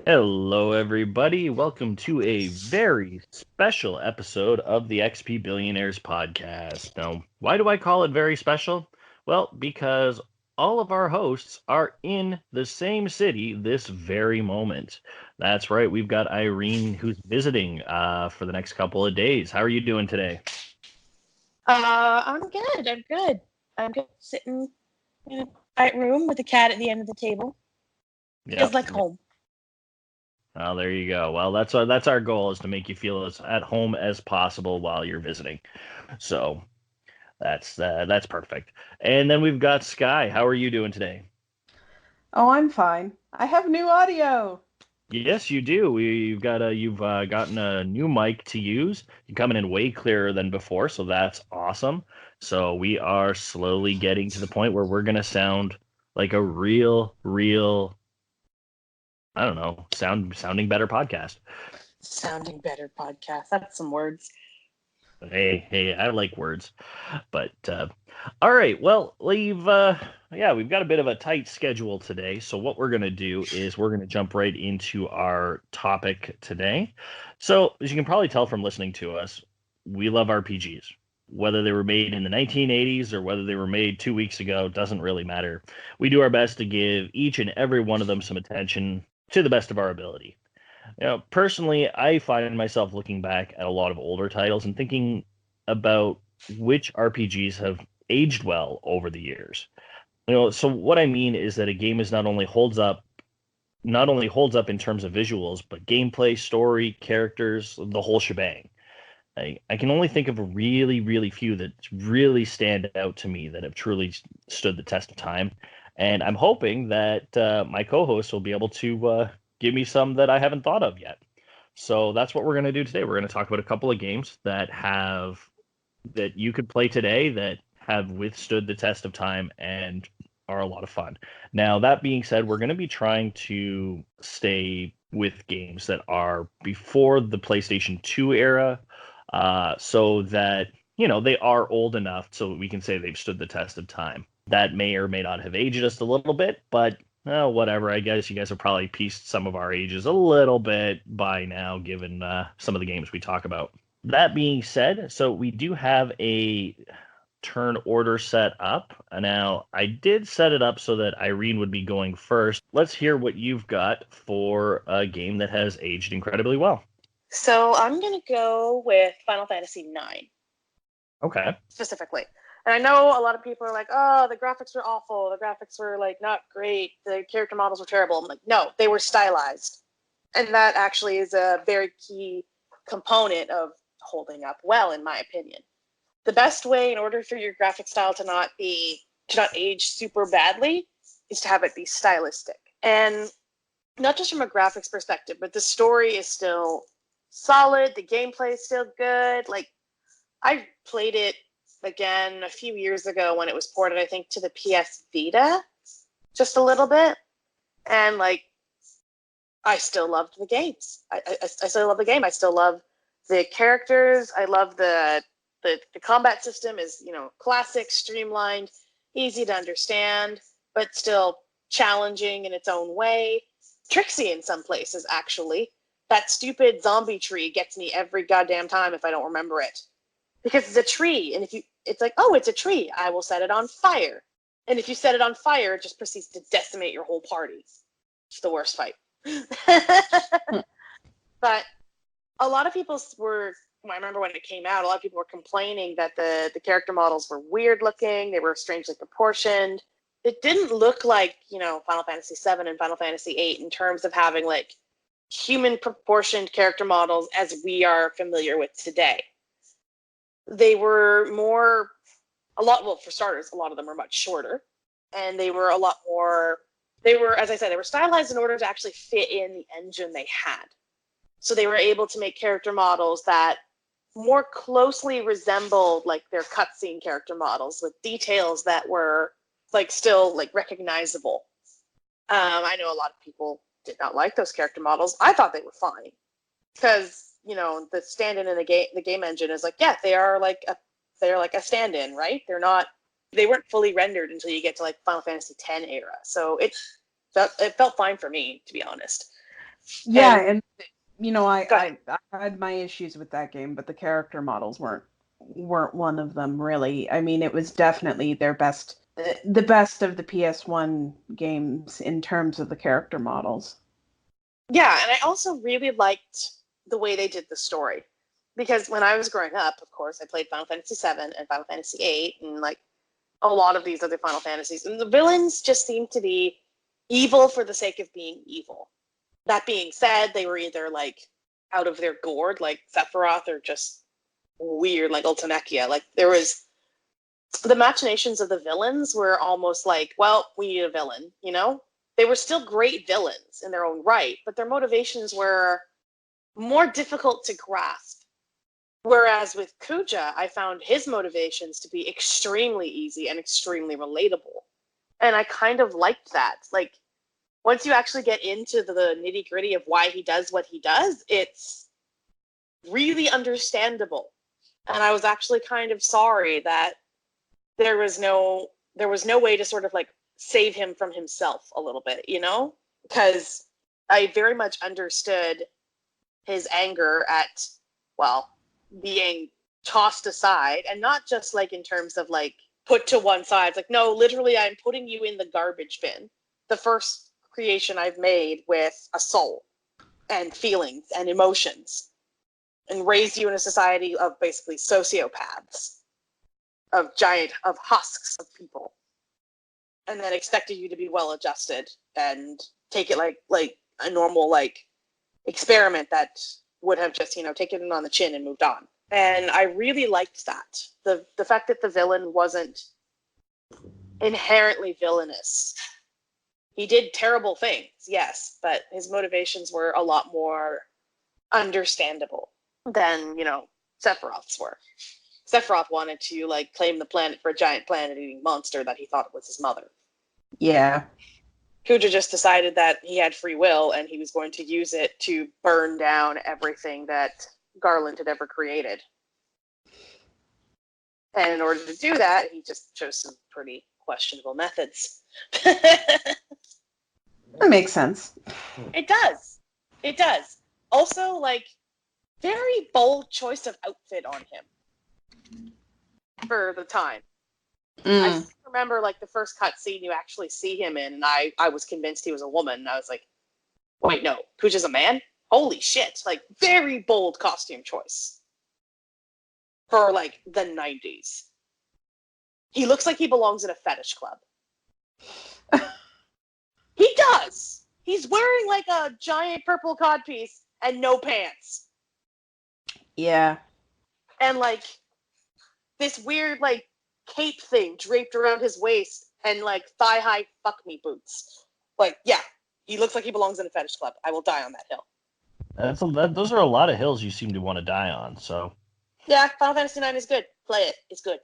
Hello, everybody. Welcome to a very special episode of the XP Billionaires podcast. Now, why do I call it very special? Well, because all of our hosts are in the same city this very moment. That's right. We've got Irene who's visiting for the next couple of days. How are you doing today? I'm good. I'm good. Sitting in a quiet room with a cat at the end of the table. Feels like home. Oh, there you go. Well, that's our goal, is to make you feel as at home as possible while you're visiting. So that's perfect. And then we've got Sky. How are you doing today? Oh, I'm fine. I have new audio. Yes, you do. You've gotten a new mic to use. You're coming in way clearer than before, so that's awesome. So we are slowly getting to the point where we're gonna sound like a real, I don't know, sounding better podcast. Sounding better podcast. That's some words. Hey, I like words. But all right, well, we've got a bit of a tight schedule today. So what we're gonna do is we're gonna jump right into our topic today. So as you can probably tell from listening to us, we love RPGs. Whether they were made in the 1980s or whether they were made 2 weeks ago, doesn't really matter. We do our best to give each and every one of them some attention to the best of our ability. Personally, I find myself looking back at a lot of older titles and thinking about which RPGs have aged well over the years. So what I mean is that a game is not only holds up in terms of visuals, but gameplay, story, characters, the whole shebang. I can only think of really few that really stand out to me that have truly stood the test of time. And I'm hoping that my co-hosts will be able to give me some that I haven't thought of yet. So that's what we're going to do today. We're going to talk about a couple of games that you could play today that have withstood the test of time and are a lot of fun. Now, that being said, we're going to be trying to stay with games that are before the PlayStation 2 era, so that, they are old enough so we can say they've stood the test of time. That may or may not have aged us a little bit, but whatever. I guess you guys have probably pieced some of our ages a little bit by now, given some of the games we talk about. That being said, so we do have a turn order set up. Now, I did set it up so that Irene would be going first. Let's hear what you've got for a game that has aged incredibly well. So I'm going to go with Final Fantasy IX. Okay. Specifically. And I know a lot of people are like, oh, the graphics were awful. The graphics were, not great. The character models were terrible. I'm like, no, they were stylized. And that actually is a very key component of holding up well, in my opinion. The best way, in order for your graphic style to not age super badly, is to have it be stylistic. And not just from a graphics perspective, but the story is still solid. The gameplay is still good. I played it again a few years ago when it was ported, I think, to the PS Vita, just a little bit, and I still loved the games. I still love the game. I still love the characters. I love the combat system is classic, streamlined, easy to understand, but still challenging in its own way. Tricksy in some places, actually. That stupid zombie tree gets me every goddamn time if I don't remember it. Because it's a tree, and it's like, oh, it's a tree, I will set it on fire. And if you set it on fire, it just proceeds to decimate your whole party. It's the worst fight. But a lot of people I remember when it came out, a lot of people were complaining that the character models were weird looking, they were strangely proportioned. It didn't look like, Final Fantasy VII and Final Fantasy VIII in terms of having, human proportioned character models as we are familiar with today. They were for starters, a lot of them were much shorter, and they were as I said, they were stylized in order to actually fit in the engine they had. So they were able to make character models that more closely resembled their cutscene character models, with details that were still recognizable. I know a lot of people did not like those character models. I thought they were fine because the stand-in in the game engine is they are a stand-in, right? They weren't fully rendered until you get to Final Fantasy X era. So it felt fine for me, to be honest. Yeah, And and go ahead. I had my issues with that game, but the character models weren't one of them really. I mean, it was definitely their best, the best of the PS1 games in terms of the character models. Yeah, and I also really liked the way they did the story. Because when I was growing up, of course, I played Final Fantasy VII and Final Fantasy VIII and like a lot of these other Final Fantasies. And the villains just seemed to be evil for the sake of being evil. That being said, they were either like out of their gourd, like Sephiroth, or just weird, like Ultimecia. Like there was the machinations of the villains were almost like, well, we need a villain, you know? They were still great villains in their own right, but their motivations were more difficult to grasp. Whereas with Kuja, I found his motivations to be extremely easy and extremely relatable. And I kind of liked that. Like, once you actually get into the nitty gritty of why he does what he does, it's really understandable. And I was actually kind of sorry that there was no way to sort of like save him from himself a little bit, you know? Because I very much understood his anger at, well, being tossed aside, and not just like in terms of like put to one side. It's like, no, literally, I'm putting you in the garbage bin. The first creation I've made with a soul and feelings and emotions, and raised you in a society of basically sociopaths, of husks of people, and then expected you to be well adjusted and take it like a normal like experiment that would have just taken it on the chin and moved on. And I really liked that, the fact that the villain wasn't inherently villainous. He did terrible things, yes, but his motivations were a lot more understandable than Sephiroth's were. Sephiroth wanted to like claim the planet for a giant planet-eating monster that he thought was his mother. Yeah. Kuja just decided that he had free will and he was going to use it to burn down everything that Garland had ever created. And in order to do that, he just chose some pretty questionable methods. That makes sense. It does. It does. Also, like, very bold choice of outfit on him for the time. I remember, like, the first cutscene you actually see him in, and I was convinced he was a woman, and I was like, wait, no, Kuja's a man? Holy shit. Like, very bold costume choice for, like, the 90s. He looks like he belongs in a fetish club. He does! He's wearing, like, a giant purple codpiece and no pants. Yeah. And, like, this weird, like, cape thing draped around his waist and, like, thigh-high fuck-me boots. Like, yeah, he looks like he belongs in a fetish club. I will die on that hill. Those are a lot of hills you seem to want to die on, so. Yeah, Final Fantasy IX is good. Play it. It's good.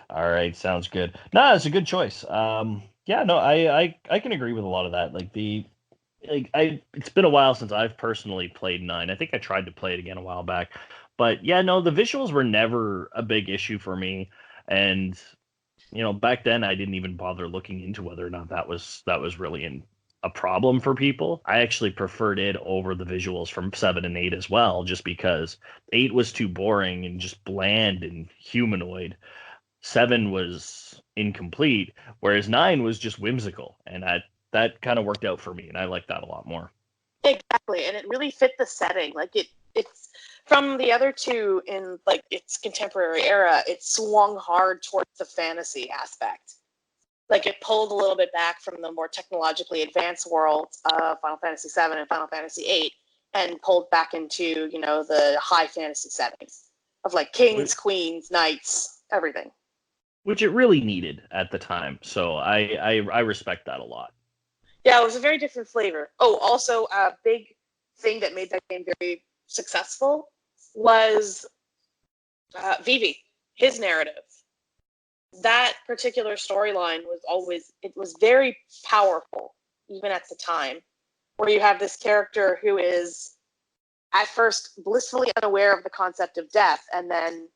All right, sounds good. No, it's a good choice. Yeah, no, I can agree with a lot of that. It's been a while since I've personally played 9. I think I tried to play it again a while back. But yeah, no, the visuals were never a big issue for me. And back then I didn't even bother looking into whether or not that was really a problem for people. I actually preferred it over the visuals from 7 and 8 as well, just because 8 was too boring and just bland and humanoid. 7 was incomplete, whereas 9 was just whimsical, and that kind of worked out for me, and I like that a lot more. Exactly, and it really fit the setting. Like it's from the other two in like its contemporary era. It swung hard towards the fantasy aspect. Like it pulled a little bit back from the more technologically advanced worlds of Final Fantasy VII and Final Fantasy VIII, and pulled back into the high fantasy settings of like kings, queens, knights, everything. Which it really needed at the time, so I respect that a lot. Yeah, it was a very different flavor. Oh, also a big thing that made that game very successful was Vivi, his narrative. That particular storyline was very powerful, even at the time, where you have this character who is at first blissfully unaware of the concept of death and then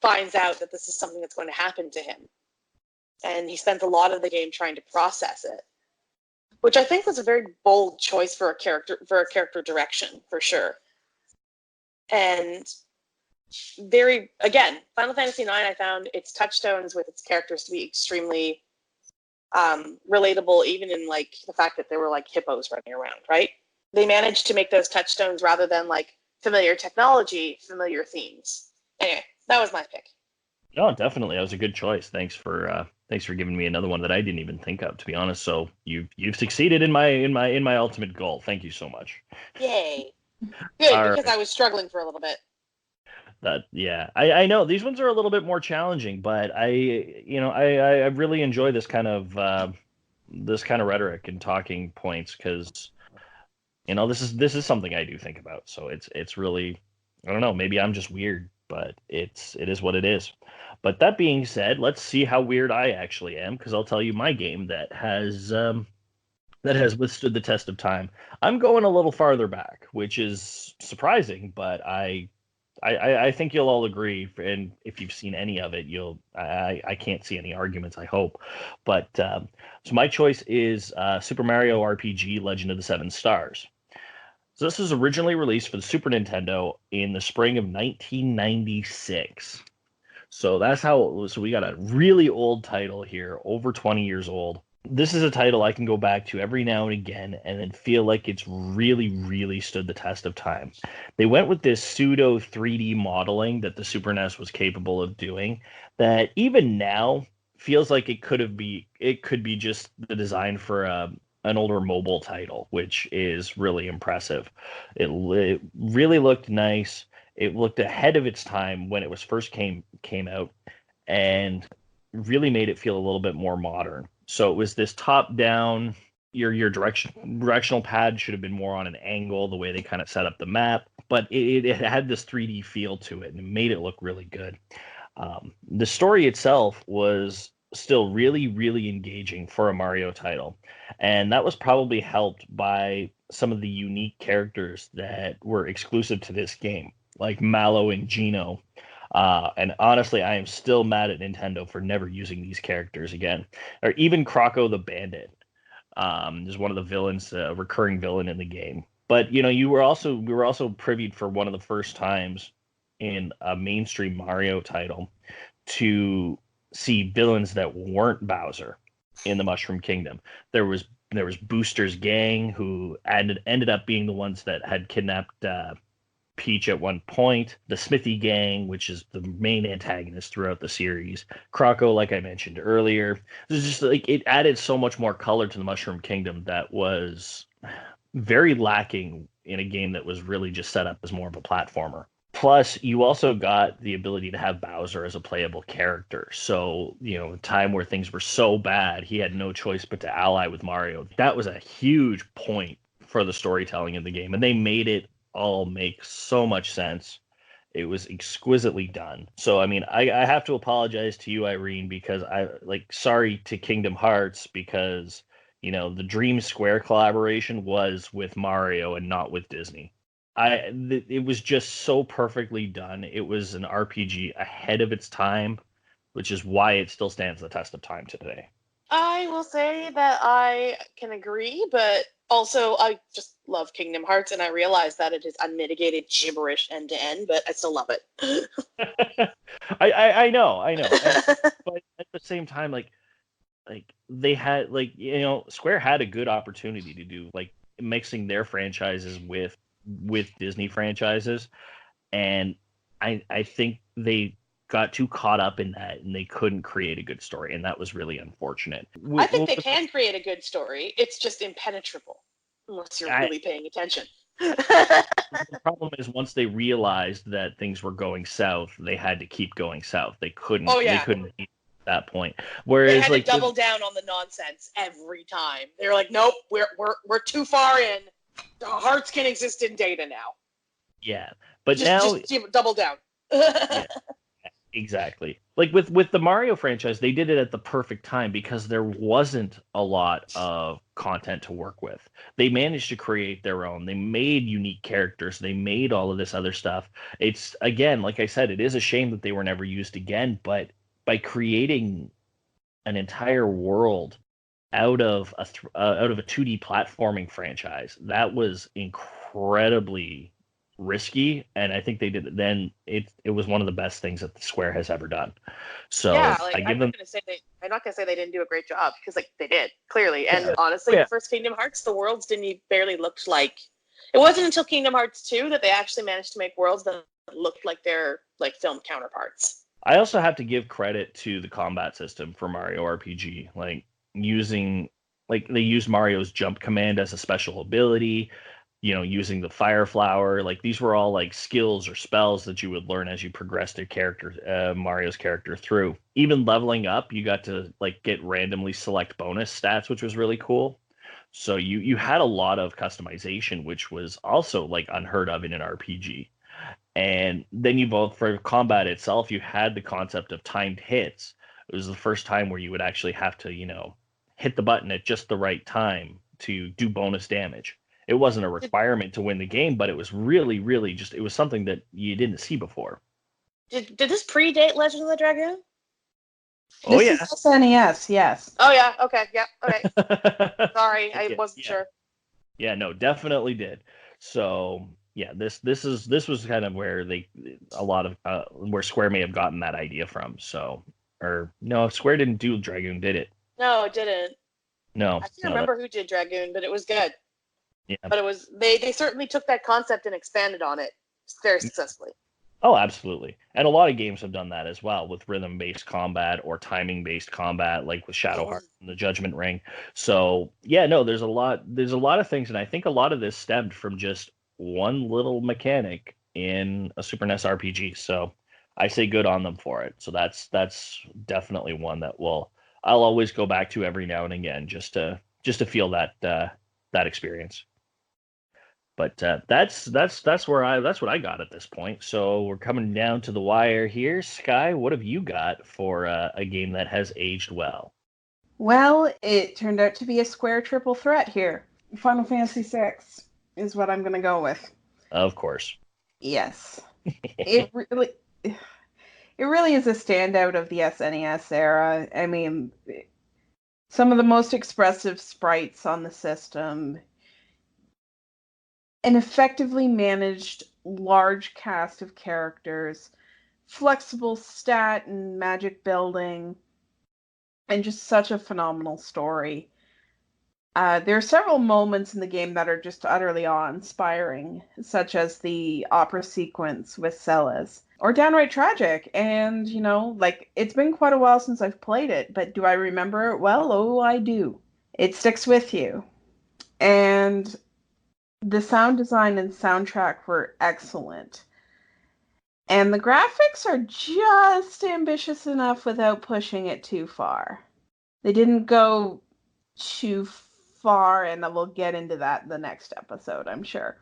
finds out that this is something that's going to happen to him. And he spends a lot of the game trying to process it. which I think was a very bold choice for a character direction, for sure. And Final Fantasy IX, I found its touchstones with its characters to be extremely relatable, even in like the fact that they were like hippos running around, right? They managed to make those touchstones rather than like familiar technology, familiar themes. Anyway, that was my pick. No, definitely, that was a good choice. Thanks for giving me another one that I didn't even think of, to be honest. So you've succeeded in my ultimate goal. Thank you so much. Yay! Good, All because right. I was struggling for a little bit. I know these ones are a little bit more challenging, but I really enjoy this kind of rhetoric and talking points because this is something I do think about. So it's really, I don't know, maybe I'm just weird, but it is what it is. But that being said, let's see how weird I actually am, because I'll tell you my game that has withstood the test of time. I'm going a little farther back, which is surprising, but I think you'll all agree, and if you've seen any of it, I can't see any arguments, I hope. But so my choice is Super Mario RPG Legend of the Seven Stars. So this was originally released for the Super Nintendo in the spring of 1996. So that's how. So we got a really old title here, over 20 years old. This is a title I can go back to every now and again and then feel like it's really, really stood the test of time. They went with this pseudo 3D modeling that the Super NES was capable of doing that even now feels like it could be just the design for an older mobile title, which is really impressive. It really looked nice. It looked ahead of its time when it was first came out, and really made it feel a little bit more modern. So it was this top down. Your directional pad should have been more on an angle, the way they kind of set up the map, but it had this 3D feel to it and it made it look really good. The story itself was still really, really engaging for a Mario title, and that was probably helped by some of the unique characters that were exclusive to this game, like Mallow and Gino. And honestly, I am still mad at Nintendo for never using these characters again. Or even Croco the Bandit is one of the villains, a recurring villain in the game. But we were also privy for one of the first times in a mainstream Mario title to see villains that weren't Bowser in the Mushroom Kingdom. There was Booster's gang, who ended up being the ones that had kidnapped Peach at one point, the Smithy Gang, which is the main antagonist throughout the series, Croco, like I mentioned earlier. It's just like it added so much more color to the Mushroom Kingdom that was very lacking in a game that was really just set up as more of a platformer. Plus, you also got the ability to have Bowser as a playable character. So, a time where things were so bad, he had no choice but to ally with Mario. That was a huge point for the storytelling in the game, and they made it all make so much sense. It was exquisitely done. So, I mean, I have to apologize to you, Irene, because sorry to Kingdom Hearts, because, the Dream Square collaboration was with Mario and not with Disney. It was just so perfectly done. It was an RPG ahead of its time, which is why it still stands the test of time today. I will say that I can agree, but also I just love Kingdom Hearts, and I realize that it is unmitigated gibberish end to end, but I still love it. I know, but at the same time, they had Square had a good opportunity to do mixing their franchises with Disney franchises, and I think they got too caught up in that and they couldn't create a good story, and that was really unfortunate. I think they can create a good story. It's just impenetrable unless you're really paying attention. The problem is once they realized that things were going south, they had to keep going south. They couldn't. Oh, yeah. They couldn't beat that point. They Whereas had to double down on the nonsense every time. They're like, nope, we're too far in. The hearts can exist in data now. Yeah, but now just double down. yeah, exactly. Like with the Mario franchise, they did it at the perfect time because there wasn't a lot of content to work with. They managed to create their own. They made unique characters. They made all of this other stuff. It's, again, like I said, it is a shame that they were never used again, but by creating an entire world out of a 2D platforming franchise. That was incredibly risky, and I think they did. Then it was one of the best things that the Square has ever done. Yeah, So like I give them. I'm not gonna say they didn't do a great job because like they did clearly. And Yeah. honestly, Yeah. the first Kingdom Hearts, the worlds didn't even barely looked like. It wasn't until Kingdom Hearts 2 that they actually managed to make worlds that looked like their like film counterparts. I also have to give credit to the combat system for Mario RPG, like using like they used Mario's jump command as a special ability, using the fire flower. Like these were all like skills or spells that you would learn as you progressed their character, Mario's character through. Even leveling up, you got to like get randomly select bonus stats, which was really cool. So you had a lot of customization, which was also like unheard of in an RPG. And then you both for combat itself, you had the concept of timed hits. It was the first time where you would actually have to, hit the button at just the right time to do bonus damage. It wasn't a Did, requirement to win the game, but it was really, really just it was something that you didn't see before. did this predate Legend of the Dragoon? Oh This is yeah. SNES, yes. Oh yeah, okay, yeah, okay. Sorry, I Yeah, wasn't yeah. sure. Yeah, no, definitely did. So yeah, this was kind of where a lot of where Square may have gotten that idea from. So or no, Square didn't do Dragoon, did it? No, it didn't. No, I can't no, that remember who did Dragoon, but it was good. yeah. But it was they certainly took that concept and expanded on it very successfully. Oh, absolutely. And a lot of games have done that as well with rhythm-based combat or timing-based combat, like with Shadowheart and the Judgment Ring. So yeah, no, there's a lot of things, and I think a lot of this stemmed from just one little mechanic in a Super NES RPG. So I say good on them for it. So that's definitely one that I'll always go back to every now and again just to feel that experience. But that's what I got at this point. So we're coming down to the wire here. Sky, what have you got for a game that has aged well? Well, it turned out to be a Square triple threat here. Final Fantasy VI is what I'm going to go with. Of course. Yes. It really it really is a standout of the SNES era. I mean, some of the most expressive sprites on the system, an effectively managed large cast of characters, flexible stat and magic building, and just such a phenomenal story. There are several moments in the game that are just utterly awe-inspiring, such as the opera sequence with Celes, or downright tragic. And, like, it's been quite a while since I've played it, but do I remember it well? Oh, I do. It sticks with you. And the sound design and soundtrack were excellent. And the graphics are just ambitious enough without pushing it too far. They didn't go too far, and we'll get into that in the next episode, I'm sure.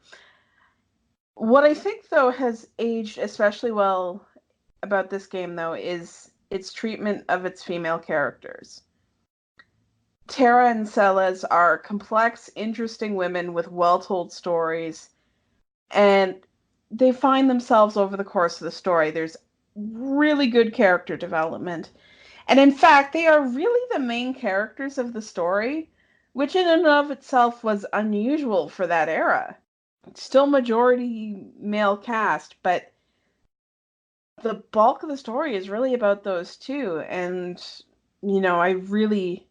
What I think, though, has aged especially well about this game, though, is its treatment of its female characters. Terra and Celes are complex, interesting women with well-told stories, and they find themselves over the course of the story. There's really good character development. And in fact, they are really the main characters of the story, which in and of itself was unusual for that era. Still majority male cast, but the bulk of the story is really about those two. And, I really,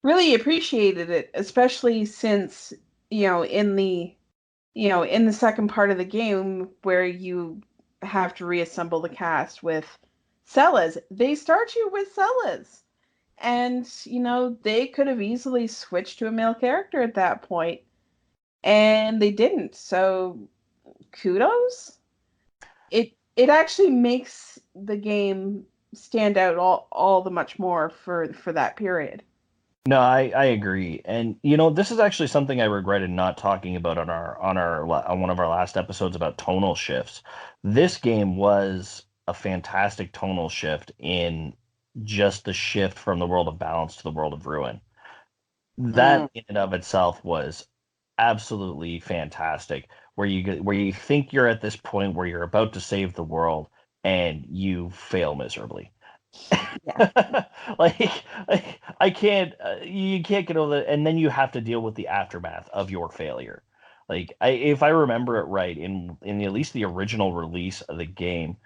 really appreciated it, especially since, in the second part of the game where you have to reassemble the cast with Celes, they start you with Celes. And, they could have easily switched to a male character at that point, and they didn't. So, kudos. It actually makes the game stand out all the much more for that period. No, I agree, and this is actually something I regretted not talking about on one of our last episodes about tonal shifts. This game was a fantastic tonal shift in just the shift from the world of balance to the world of ruin. That in and of itself was absolutely fantastic. Where you think you're at this point where you're about to save the world and you fail miserably. Yeah. like I can't, you can't get over that, and then you have to deal with the aftermath of your failure. If I remember it right, in at least the original release of the game,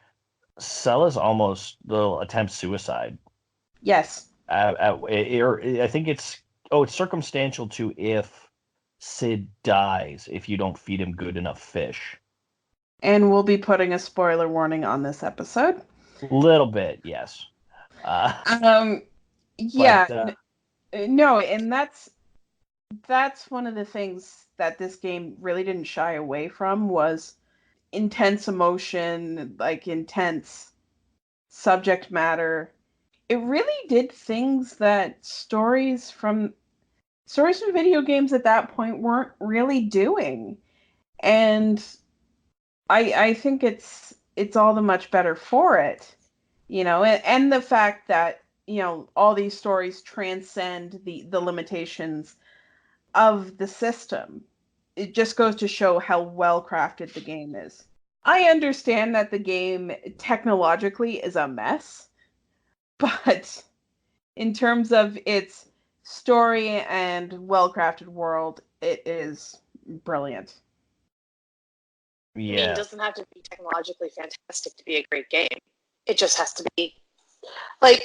Celis almost will attempt suicide. Yes. I think it's circumstantial to if Sid dies if you don't feed him good enough fish. And we'll be putting a spoiler warning on this episode. Little bit, yes. Uh, Um, but yeah, no, and that's one of the things that this game really didn't shy away from was intense emotion, like intense subject matter. It really did things that stories from video games at that point weren't really doing. And I think it's all the much better for it, and the fact that, all these stories transcend the limitations of the system. It just goes to show how well crafted the game is. I understand that the game technologically is a mess, but in terms of its story and well crafted world, it is brilliant. I mean, it yeah, doesn't have to be technologically fantastic to be a great game. It just has to be like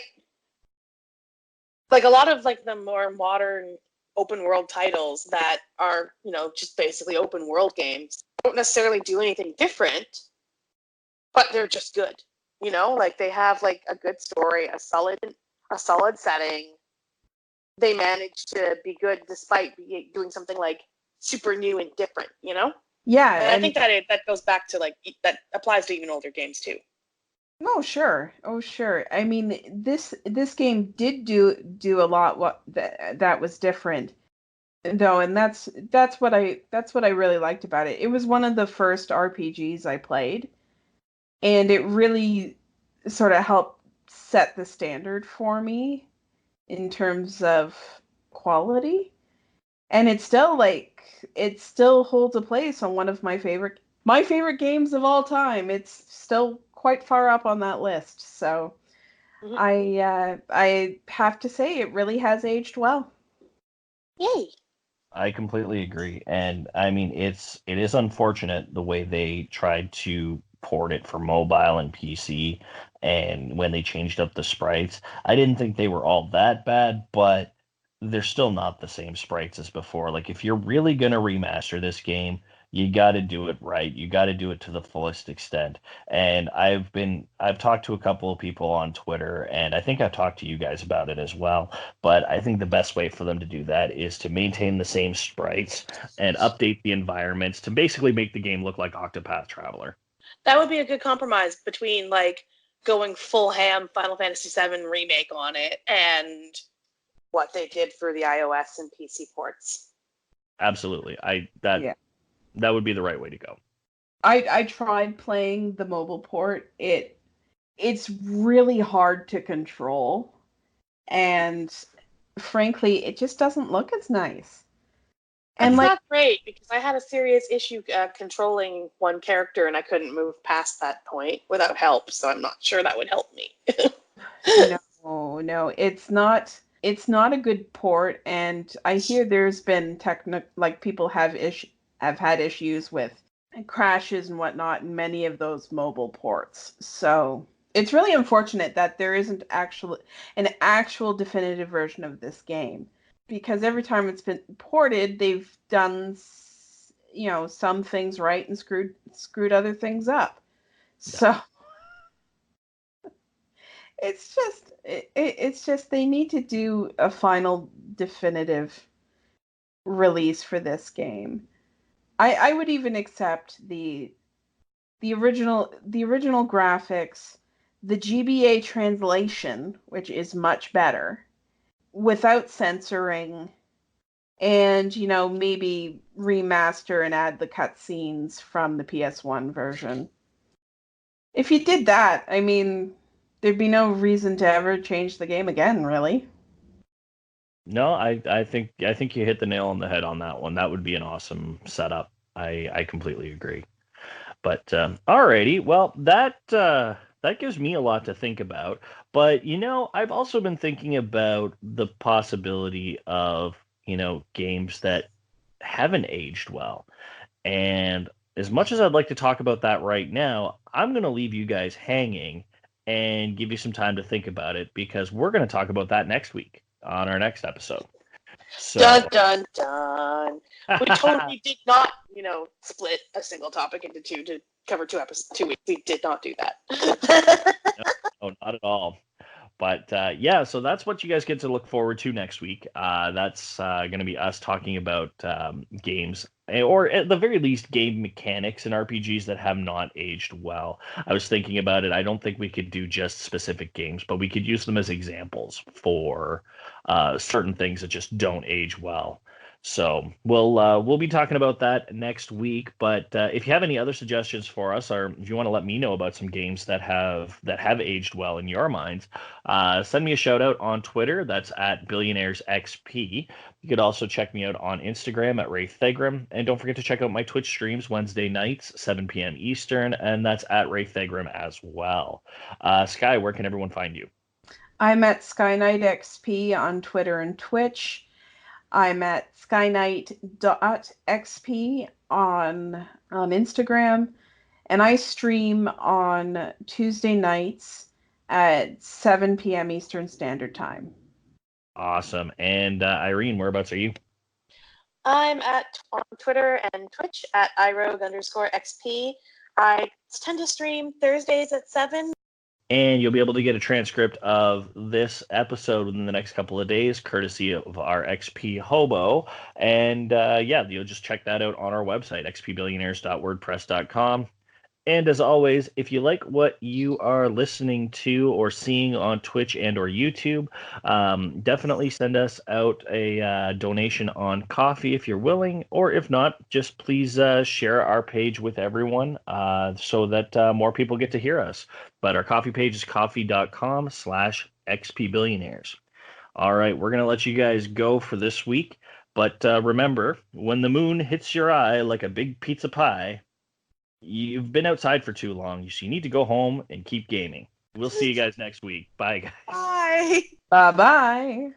a lot of like the more modern open world titles that are, just basically open world games don't necessarily do anything different, but they're just good. Like they have like a good story, a solid setting. They manage to be good despite doing something like super new and different. Yeah, And I and think that goes back to like that applies to even older games too. oh sure, oh sure. I mean, this game did do a lot that was different though, and that's what I really liked about it. It was one of the first RPGs I played, and it really sort of helped set the standard for me in terms of quality. And it still holds a place on one of my favorite games of all time. It's still quite far up on that list. So Mm-hmm. I have to say it really has aged well. Yay! I completely agree. And I mean, it is unfortunate the way they tried to port it for mobile and PC, and when they changed up the sprites. I didn't think they were all that bad, but they're still not the same sprites as before. Like if you're really gonna remaster this game, you got to do it right. You got to do it to the fullest extent. And I've talked to a couple of people on Twitter, and I think I've talked to you guys about it as well, but I think the best way for them to do that is to maintain the same sprites and update the environments to basically make the game look like Octopath Traveler. That would be a good compromise between like going full ham Final Fantasy VII remake on it and what they did for the iOS and PC ports. Absolutely. Yeah. That would be the right way to go. I tried playing the mobile port. It's really hard to control, and frankly, it just doesn't look as nice. And That's like, not great because I had a serious issue controlling one character and I couldn't move past that point without help, so I'm not sure that would help me. no, it's not a good port, and I hear there's been like people have had issues with crashes and whatnot in many of those mobile ports. So it's really unfortunate that there isn't an actual definitive version of this game, because every time it's been ported, they've done some things right and screwed other things up. Yeah. So it's just they need to do a final definitive release for this game. I would even accept the original graphics, the GBA translation, which is much better, without censoring, and maybe remaster and add the cutscenes from the PS1 version. If you did that, I mean, there'd be no reason to ever change the game again, really. No, I think you hit the nail on the head on that one. That would be an awesome setup. I completely agree. But alrighty, well that gives me a lot to think about. But, I've also been thinking about the possibility of, games that haven't aged well. And as much as I'd like to talk about that right now, I'm going to leave you guys hanging and give you some time to think about it because we're going to talk about that next week on our next episode. Dun So, dun dun. We totally did not, split a single topic into two to cover 2 weeks. We did not do that. no, not at all. But so that's what you guys get to look forward to next week. That's going to be us talking about games, or at the very least, game mechanics in RPGs that have not aged well. I was thinking about it. I don't think we could do just specific games, but we could use them as examples for certain things that just don't age well. So we'll be talking about that next week. But if you have any other suggestions for us, or if you want to let me know about some games that have aged well in your minds, send me a shout out on Twitter. That's at BillionairesXP. You could also check me out on Instagram at Rayfe. And don't forget to check out my Twitch streams Wednesday nights, 7 p.m. Eastern, and that's at Rayfe as well. Sky, where can everyone find you? I'm at SkyKnightXP on Twitter and Twitch. I'm at skyknight.xp on Instagram. And I stream on Tuesday nights at 7 p.m. Eastern Standard Time. Awesome. And Irene, whereabouts are you? I'm on Twitter and Twitch at irogue_XP. I tend to stream Thursdays at 7. And you'll be able to get a transcript of this episode within the next couple of days, courtesy of our XP Hobo. And you'll just check that out on our website, xpbillionaires.wordpress.com. And as always, if you like what you are listening to or seeing on Twitch and or YouTube, definitely send us out a donation on Coffee if you're willing, or if not, just please share our page with everyone so that more people get to hear us. But our Coffee page is coffee.com/xpbillionaires. All right, we're going to let you guys go for this week. But remember, when the moon hits your eye like a big pizza pie, you've been outside for too long, so you need to go home and keep gaming. We'll see you guys next week. Bye, guys. Bye. Bye-bye.